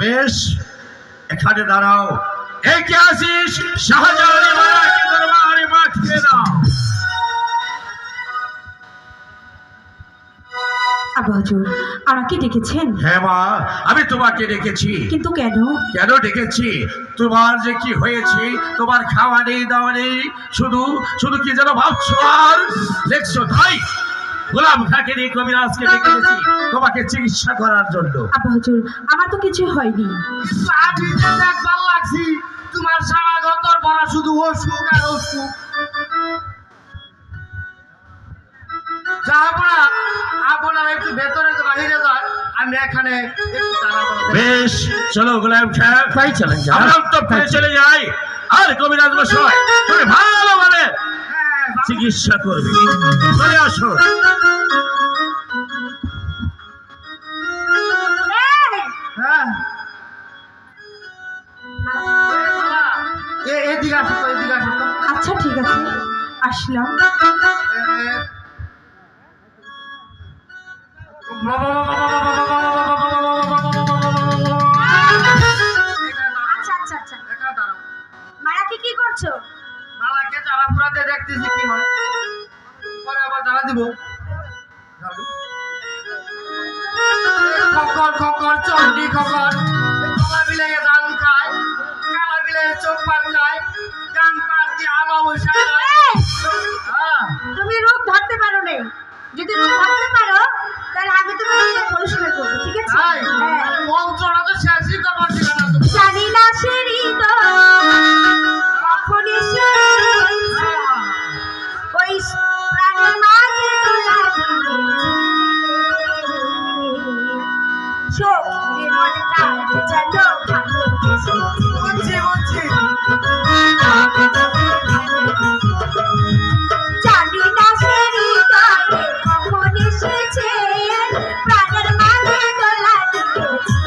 বেশ, এখানে দাঁড়াও। এই কে আসিস? শাহজাহানের মারাকে দরবারে পাঠিয়ে দাও। আব্বা হুজুর, আমাকে ডেকেছেন? হ্যাঁ মা, আমি তোমাকে ডেকেছি। কিন্তু কেন? কেন ডেকেছি? তোমার যে কি হয়েছে, তোমার খাওয়া নেই, দাওয়া নেই, শুধু শুধু কি যেন ভাবছো আর দেখছো, তাই গোলাম খাকে নিয়ে কবিরাজকে ডেকেছি তোমাকে চিকিৎসা করার জন্য। আব্বা হুজুর, আমার তো কিছু হয়নি। আমি যে দেখবার লাগছি তোমার সারা গতর ভরা শুধু অসুখ আর অসুখ। আপনারা একটু ভেতরে বাহিরে যায়, আমি এখানে বেশ, চলো গোলাম সাহেব, তাই চলেন আমরা অন্তঃপুরে চলে যাই। আর কবিরাজ মশাই, তুমি ভালোভাবে চিকিৎসা করবে। চলে আসো। হ্যাঁ, এদিকে আসো তো, এদিকে আসো তো। আচ্ছা ঠিক আছে, আসলাম। আচ্ছা আচ্ছা আচ্ছা, মারাকে কি করছো? মালাকে জ্বালা পুরাতে দেখতেছি কি হয়, পরে আবার জ্বালা দিব। খকর খকর চন্ডি খকর, কলা বিলাই ধান খায়, কালা বিলাই চোখ পান যায়, কান পান দিয়ে আমাবস্যা যায়। তুমি রূপ ধরতে পারো না, যদি রূপ ধরতে পারো তাহলে আমি তোমাকে পরিষ্কার করবো, ঠিক আছে? হ্যাঁ, মন্ত্রটা তো শেষই করবার ছিল না। জানি না সে হৃদয় কখন এসে ওই প্রাণের মাঝে দোলা দিয়েছে। সখীর মনটা যেন ভালোবেসেছে। বুঝছি বুঝছি। জানি না সে হৃদয় কখন এসেছে প্রাণের মাঝে দোলা দিয়েছে।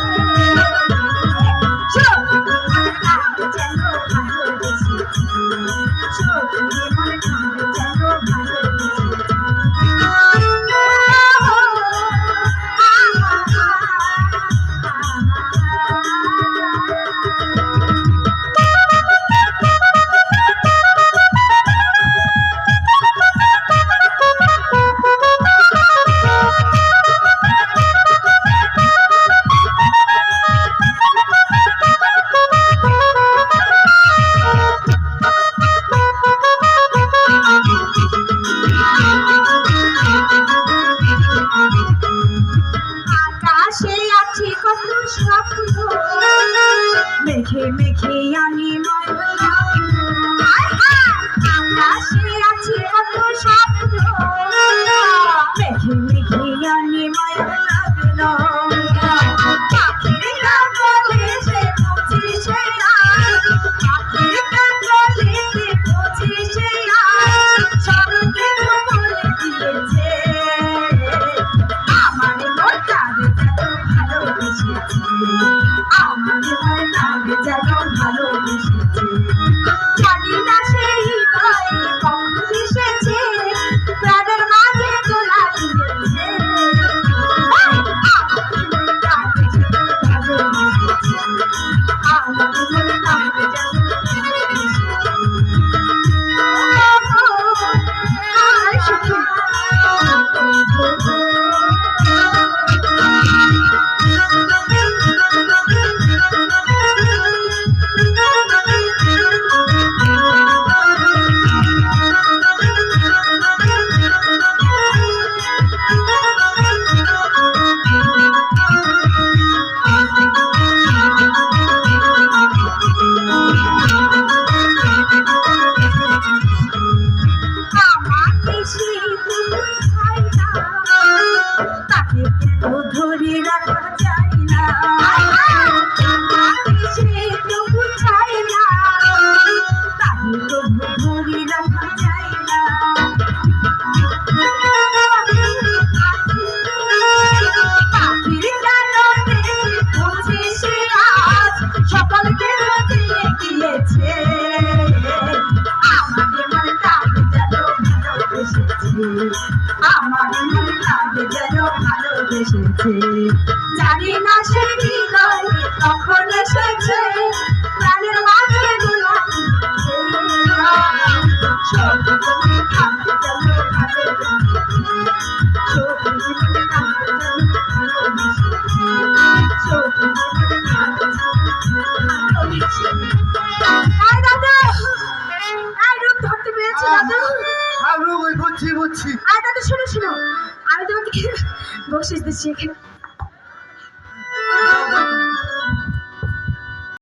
আকাশে আছে কত স্বপ্ন, মেঘে মেঘে আনিময় আকাশে আছে কত স্বপ্ন, মেঘে মেঘে আনিময় লাগল। পাখির কাকলে সে পৌঁছেছে আজ, পাখির কাকলে সে পৌঁছেছে আজ, স্বর্গে বলে দিয়েছে আমার মনটাকে যেন ভালোবেসেছে, আমার মনটাকে যেন ভালোবেসেছে। জানি না সেই হৃদয় কখন এসেছে প্রাণের মাঝে দোলা দিয়েছে। আমার মনটাকে যেন ভালোবেসেছে, আমার মনটাকে যেন ভালোবেসেছে। জানি না সে হৃদয় কখন এসেছে প্রাণের মাঝে গোলাপি সব তুমি থাকতে চলো ভালো সব জীবনে থাকতে চলো ভালো দাদা এই রূপ ধরতে পেরেছি দাদা আমি ওই বুঝছি বুঝছি আর দাদা শোনো শোনো আমি তোমাকে বকশিস দিচ্ছি এখানে